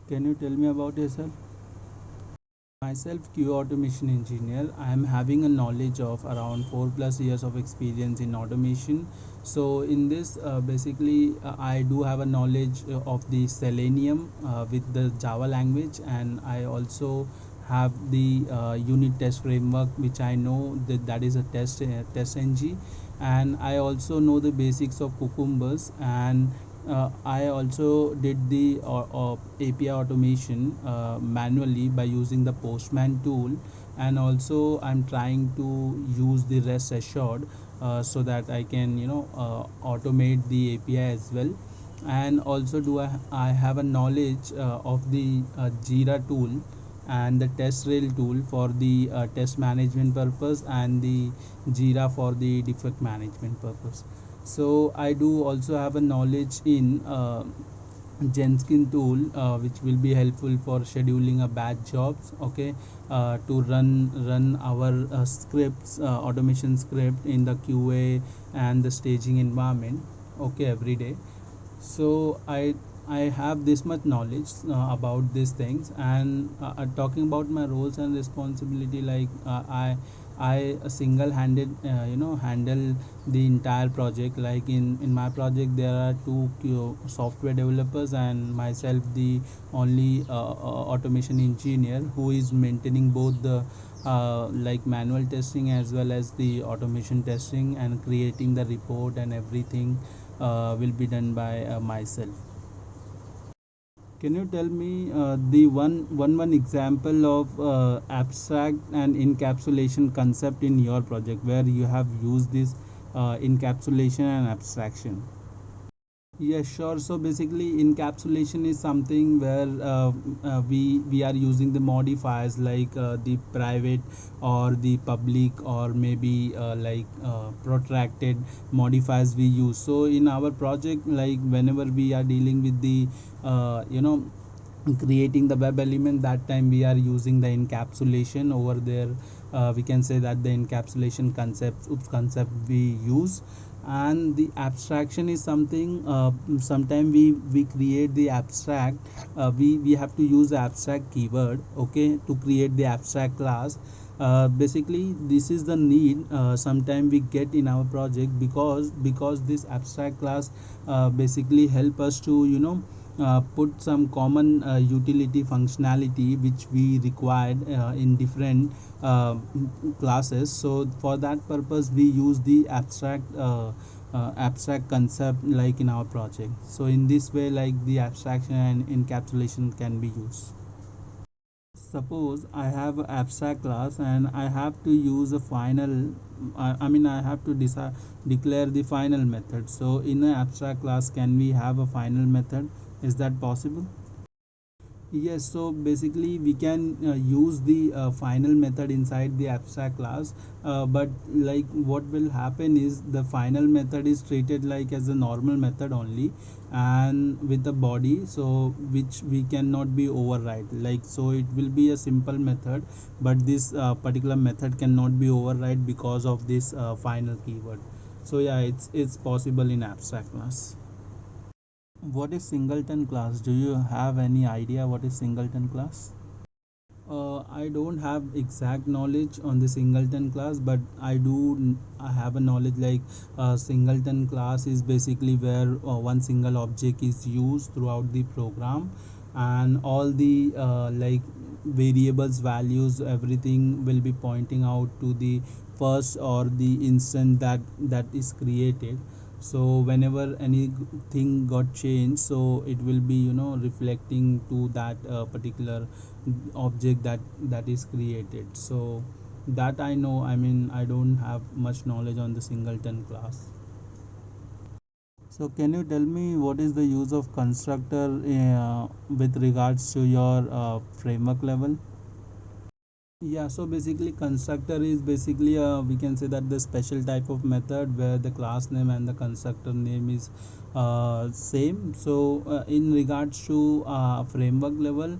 Can you tell me about yourself? Myself, QA automation engineer. I am having a knowledge of around 4+ years of experience in automation. So in this, I do have a knowledge of the Selenium with the Java language, and I also have the unit test framework, which I know that is a test ng, and I also know the basics of cucumbers, and I also did the API automation manually by using the Postman tool, and also I'm trying to use the REST assured so that I can automate the API as well. And also I have a knowledge of the Jira tool and the TestRail tool for the test management purpose, and the Jira for the defect management purpose. So I do also have a knowledge in Genskin tool, which will be helpful for scheduling a batch jobs. Okay, to run our scripts, automation script in the QA and the staging environment. Okay, every day. So I have this much knowledge about these things, and talking about my roles and responsibility, like I single-handed handle the entire project. Like in my project there are two software developers and myself, the only automation engineer, who is maintaining both the like manual testing as well as the automation testing, and creating the report and everything will be done by myself. Can you tell me the one example of abstract and encapsulation concept in your project where you have used this encapsulation and abstraction? Yeah, sure. So basically, encapsulation is something where we are using the modifiers, like the private or the public, or maybe protracted modifiers we use. So in our project, like whenever we are dealing with the creating the web element, that time we are using the encapsulation over there. We can say that the encapsulation concept we use. And the abstraction is something, sometime we create the abstract, we have to use the abstract keyword, okay, to create the abstract class. Basically this is the need sometime we get in our project, because this abstract class basically help us to put some common utility functionality which we required in different classes. So for that purpose we use the abstract concept, like in our project. So in this way, like the abstraction and encapsulation can be used. Suppose I have an abstract class and I have to use a final, I have to declare the final method. So in an abstract class, can we have a final method? Is that possible? Yes, so basically we can use the final method inside the abstract class, but like what will happen is the final method is treated like as a normal method only, and with the body, so which we cannot be override. Like, so it will be a simple method, but this particular method cannot be override because of this final keyword. So yeah, it's possible in abstract class. What is singleton class? Do you have any idea what is singleton class? I don't have exact knowledge on the singleton class, but I have a knowledge like singleton class is basically where one single object is used throughout the program, and all the variables, values, everything will be pointing out to the first or the instant that is created. So whenever anything got changed, so it will be reflecting to that particular object that is created. So that I know. I don't have much knowledge on the singleton class. So can you tell me what is the use of constructor with regards to your framework level? Yeah, so basically constructor is basically we can say that the special type of method where the class name and the constructor name is same. So in regards to framework level,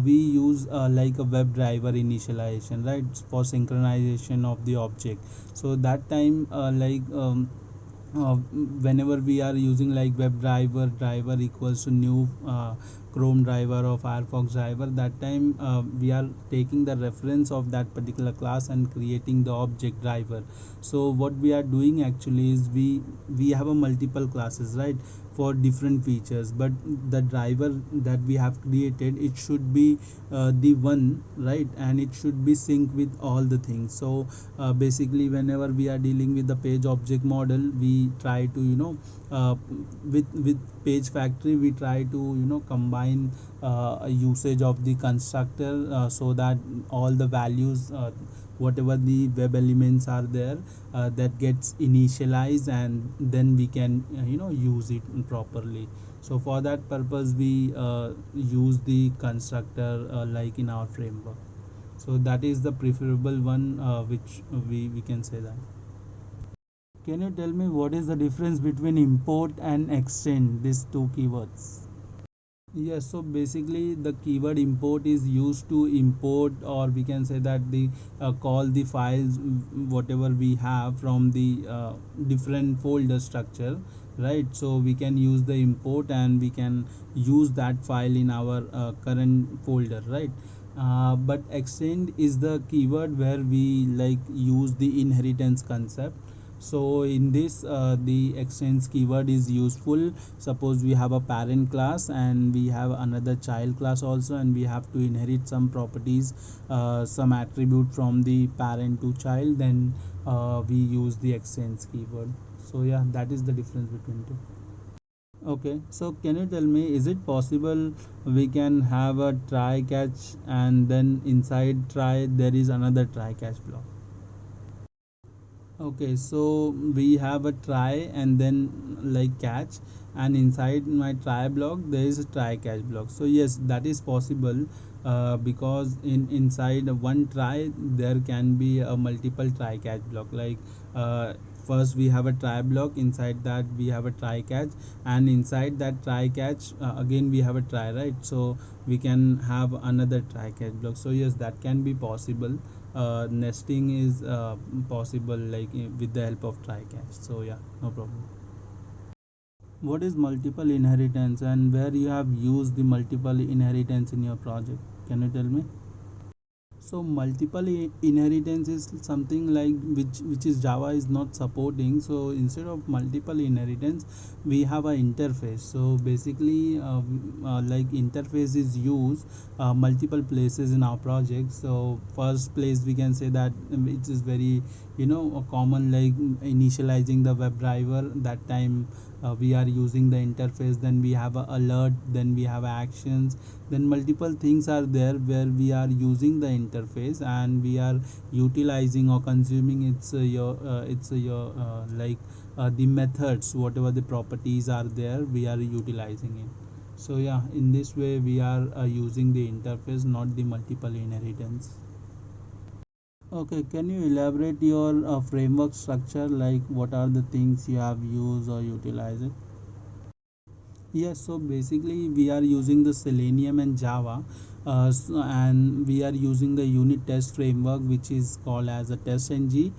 we use like a WebDriver initialization, right, for synchronization of the object. So that time whenever we are using like WebDriver driver equals to new Chrome driver or Firefox driver, that time we are taking the reference of that particular class and creating the object driver. So what we are doing actually is we have a multiple classes, right, for different features, but the driver that we have created, it should be the one, right, and it should be sync with all the things. So basically whenever we are dealing with the page object model, we try to uh, with page factory, we try to combine a usage of the constructor, so that all the values, whatever the web elements are there, that gets initialized, and then we can use it properly. So for that purpose we use the constructor, like in our framework. So that is the preferable one, which we can say that. Can you tell me what is the difference between import and extend, these two keywords? Yes, so basically the keyword import is used to import, or we can say that the call the files, whatever we have from the different folder structure, right? So we can use the import and we can use that file in our current folder, right? But extend is the keyword where we like use the inheritance concept. So in this, the extends keyword is useful. Suppose we have a parent class and we have another child class also, and we have to inherit some properties, some attribute from the parent to child, then we use the extends keyword. So yeah, that is the difference between two. Okay, so can you tell me, is it possible we can have a try catch and then inside try there is another try catch block? Okay, so we have a try and then like catch, and inside my try block there is a try catch block. So yes, that is possible, because in inside one try there can be a multiple try catch block. Like first we have a try block, inside that we have a try catch, and inside that try catch again we have a try, right? So we can have another try catch block. So yes, that can be possible. Nesting is possible, like with the help of try catch. So yeah, no problem. What is multiple inheritance, and where you have used the multiple inheritance in your project? Can you tell me? So multiple inheritance is something like which is Java is not supporting. So instead of multiple inheritance, we have a interface. So basically like interface is used multiple places in our project. So first place we can say that it is very common, like initializing the web driver. That time we are using the interface, then we have a alert, then we have actions, then multiple things are there where we are using the interface, and we are utilizing or consuming your like the methods, whatever the properties are there, we are utilizing it. So yeah, in this way we are using the interface, not the multiple inheritance. Okay, can you elaborate your framework structure, like what are the things you have used or utilized? Yes, so basically we are using the Selenium and Java, and we are using the unit test framework, which is called as a TestNG.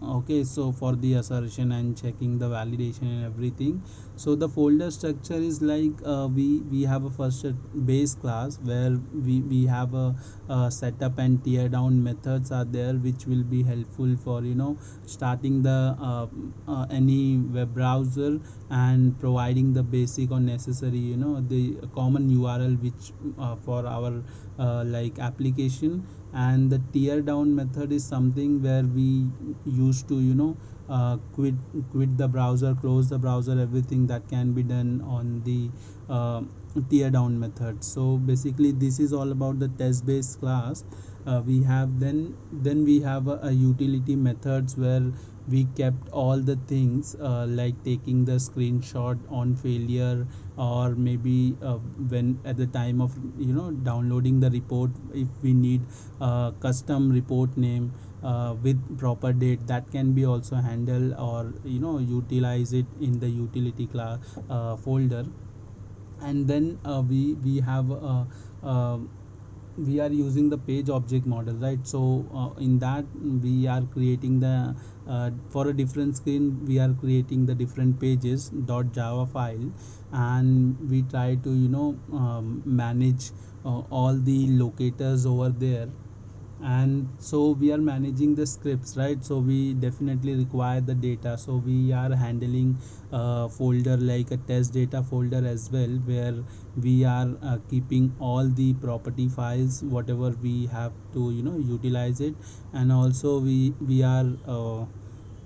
Okay, so for the assertion and checking the validation and everything. So the folder structure is like we have a first base class where we have a setup and tear down methods are there, which will be helpful for starting the any web browser, and providing the basic or necessary the common URL which for our like application. And the tear down method is something where we used to quit the browser, close the browser, everything that can be done on the uh, tear down method. So basically this is all about the test based class. We have then we have a utility methods where we kept all the things, like taking the screenshot on failure, or maybe when at the time of downloading the report, if we need custom report name with proper date, that can be also handled, or utilize it in the utility class folder. And then we have we are using the page object model, right? So in that we are creating the for a different screen we are creating the different pages dot java file, and we try to manage all the locators over there. And so we are managing the scripts, right? So we definitely require the data, so we are handling a folder like a test data folder as well, where we are keeping all the property files whatever we have to utilize it. And also we are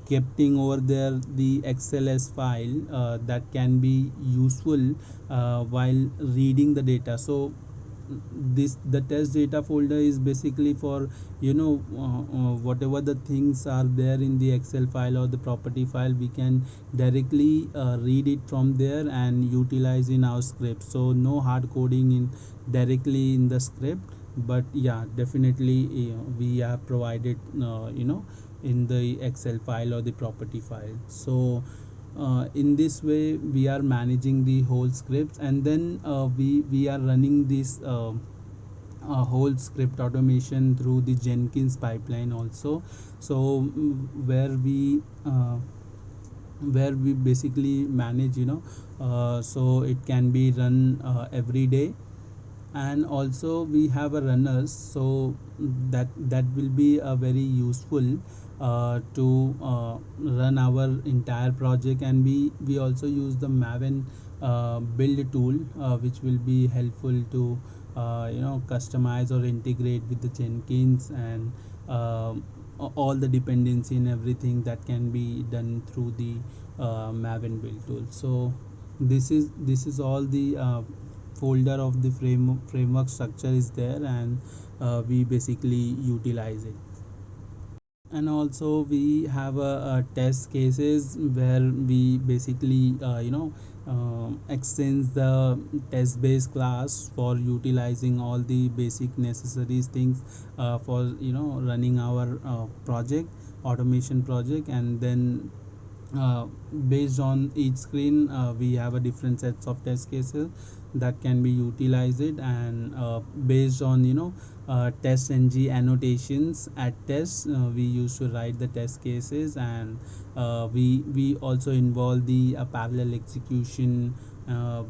keeping over there the xls file that can be useful while reading the data. So this the test data folder is basically for whatever the things are there in the excel file or the property file, we can directly read it from there and utilize in our script. So no hard coding in directly in the script, but yeah, definitely we have provided in the excel file or the property file. So in this way we are managing the whole scripts, and then we are running this whole script automation through the jenkins pipeline also. So where we basically manage so it can be run every day. And also we have a runners, so that will be a very useful to run our entire project. And we also use the maven build tool, which will be helpful to customize or integrate with the jenkins, and all the dependency and everything that can be done through the maven build tool. So this is all the folder of the framework structure is there, and we basically utilize it. And also we have a test cases where we basically extends the test based class for utilizing all the basic necessary things for running our project automation project. And then uh, based on each screen we have a different sets of test cases that can be utilized. And based on test ng annotations at test, we used to write the test cases. And we also involve the parallel execution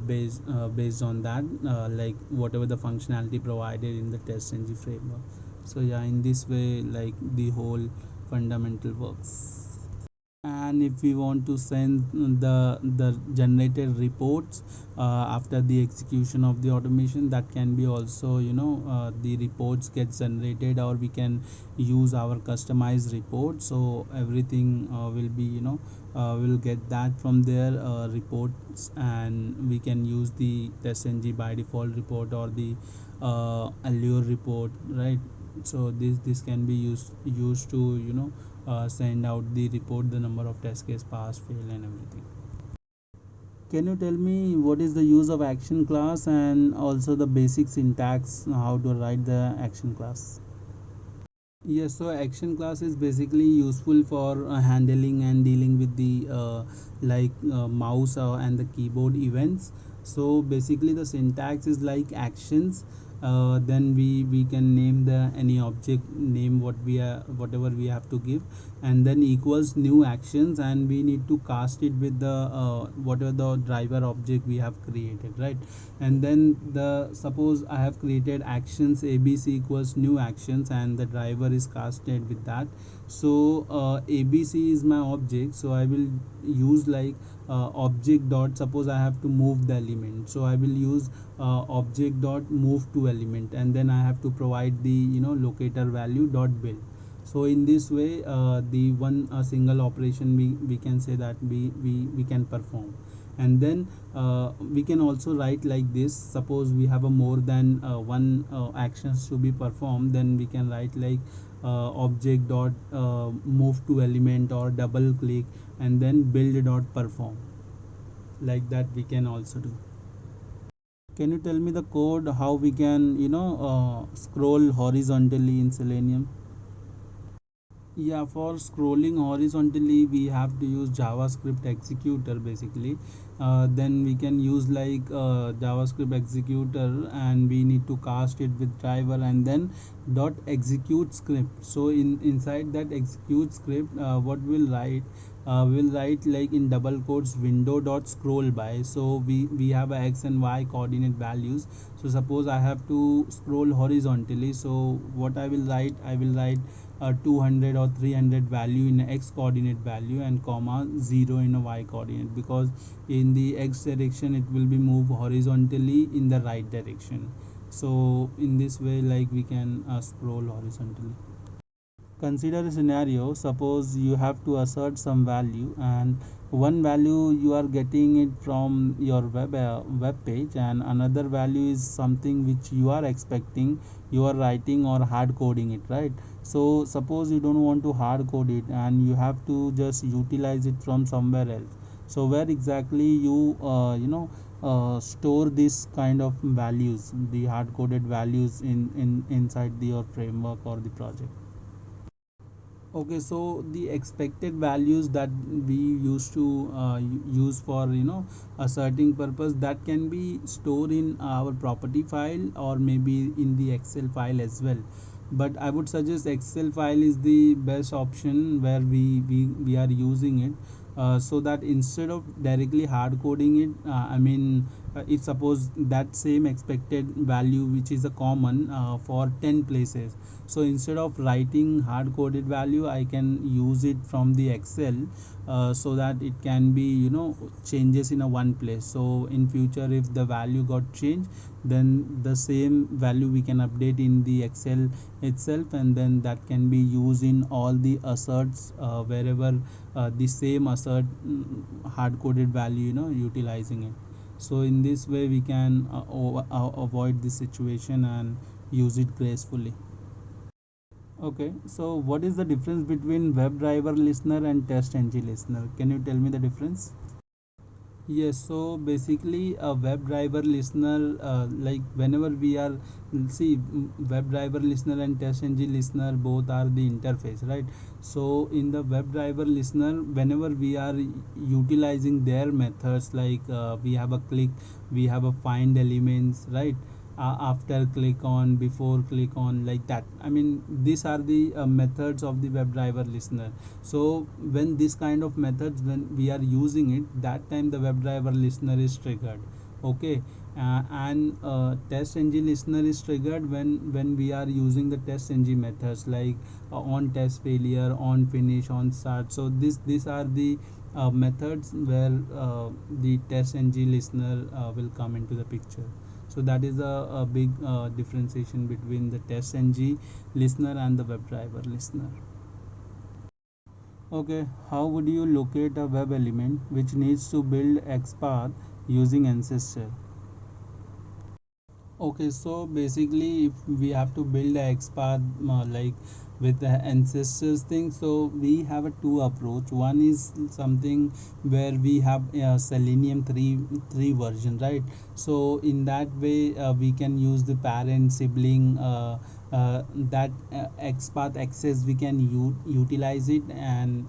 based on that, like whatever the functionality provided in the test ng framework. So yeah, in this way like the whole fundamental works. And if we want to send the generated reports after the execution of the automation, that can be also the reports get generated, or we can use our customized report. So everything will be will get that from their reports, and we can use the testng by default report or the allure report, right? So this can be used to send out the report, the number of test case pass fail and everything. Can you tell me what is the use of action class, and also the basic syntax how to write the action class? Yes, so action class is basically useful for handling and dealing with the mouse and the keyboard events. So basically the syntax is like actions, then we can name the any object name what we are whatever we have to give, and then equals new actions, and we need to cast it with the whatever the driver object we have created, right? And then the suppose I have created actions abc equals new actions, and the driver is casted with that. So abc is my object, so I will use like object dot, suppose I have to move the element, so I will use object dot move to element, and then I have to provide the locator value dot build. So in this way the one single operation we can say that we can perform. And then we can also write like this, suppose we have a more than one actions to be performed, then we can write like object dot move to element or double click, and then build dot perform, like that we can also do. Can you tell me the code how we can scroll horizontally in selenium? Yeah, for scrolling horizontally we have to use JavaScript executor basically. Then we can use like JavaScript executor, and we need to cast it with driver and then dot execute script. So in inside that execute script, what we'll write like in double quotes window dot scroll by. So we have a x and y coordinate values. So suppose I have to scroll horizontally, so what I will write 200 or 300 value in x coordinate value and comma 0 in a y coordinate, because in the x direction it will be moved horizontally in the right direction. So in this way, like, we can scroll horizontally. Consider a scenario. Suppose you have to assert some value, and one value you are getting it from your web page, and another value is something which you are expecting, you are writing or hard coding it, right? So suppose you don't want to hard code it and you have to just utilize it from somewhere else. So where exactly you store this kind of values, the hard coded values in inside your framework or the project? Okay, so the expected values that we used to use for a certain purpose, that can be stored in our property file or maybe in the Excel file as well. But I would suggest Excel file is the best option where we are using it, so that instead of directly hard coding it, if suppose that same expected value which is a common for 10 places, so instead of writing hard coded value I can use it from the Excel, so that it can be changes in a one place. So in future if the value got changed, then the same value we can update in the Excel itself, and then that can be used in all the asserts wherever the same assert hard coded value utilizing it. So in this way we can avoid this situation and use it gracefully. Okay, so what is the difference between WebDriver listener and TestNG listener? Can you tell me the difference? Yes, so basically a WebDriver listener, like whenever we are, see, WebDriver listener and TestNG listener both are the interface, right? So in the WebDriver listener, whenever we are utilizing their methods, like we have a click, we have a find elements, right? After click on, before click on, like that. I mean, these are the methods of the WebDriver listener. So when this kind of methods, when we are using it, that time the WebDriver listener is triggered. Okay. And TestNG listener is triggered when we are using the TestNG methods, like on test failure, on finish, on start. So these are the methods where the TestNG listener will come into the picture. So that is a big differentiation between the TestNG listener and the WebDriver listener. Okay, how would you locate a web element which needs to build XPath using Ancestor? Okay, so basically, if we have to build a XPath like with the ancestors thing, so we have a two approach. One is something where we have a Selenium 3 version, right? So in that way, we can use the parent sibling that XPath access, we can utilize it, and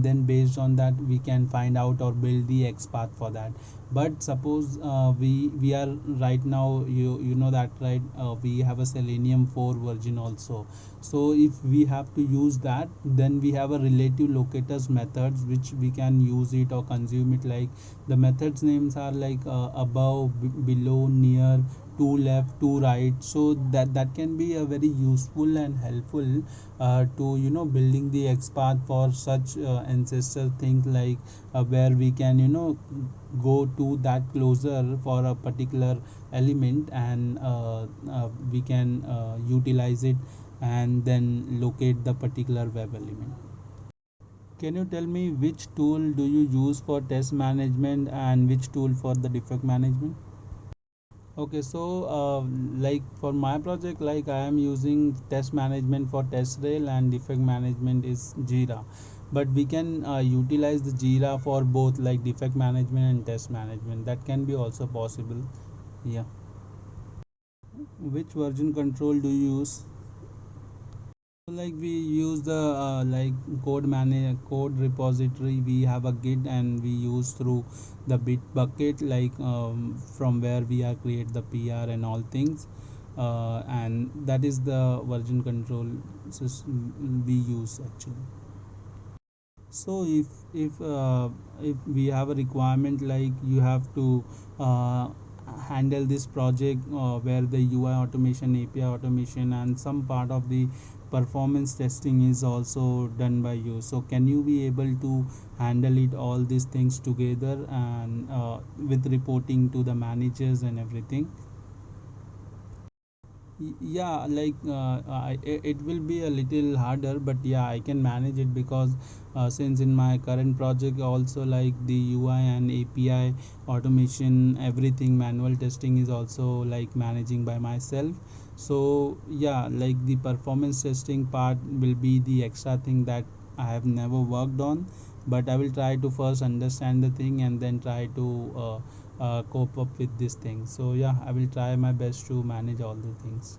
then based on that we can find out or build the XPath for that. But suppose we are right now, you know that, right? We have a Selenium 4 version also. So if we have to use that, then we have a relative locators methods which we can use it or consume it. Like the methods names are like above, below, near, to left, to right. So that can be a very useful and helpful to building the XPath for such ancestor things, like where we can go to that closer for a particular element, and we can utilize it and then locate the particular web element. Can you tell me which tool do you use for test management and which tool for the defect management? Okay, so like for my project, like I am using test management for TestRail, and defect management is Jira. But we can utilize the Jira for both, like defect management and test management. That can be also possible. Yeah. Which version control do you use? like we use the code repository. We have a git and we use through the Bitbucket, from where we are create the PR and all things, and that is the version control system we use actually. So if we have a requirement like you have to uh, handle this project where the UI automation, API automation, and some part of the performance testing is also done by you, so can you be able to handle it all these things together and with reporting to the managers and everything? Yeah, it will be a little harder, but yeah, I can manage it because since in my current project also, like the UI and API automation, everything manual testing is also like managing by myself. So yeah, like the performance testing part will be the extra thing that I have never worked on, but I will try to first understand the thing and then try to cope up with this thing. So yeah, I will try my best to manage all the things.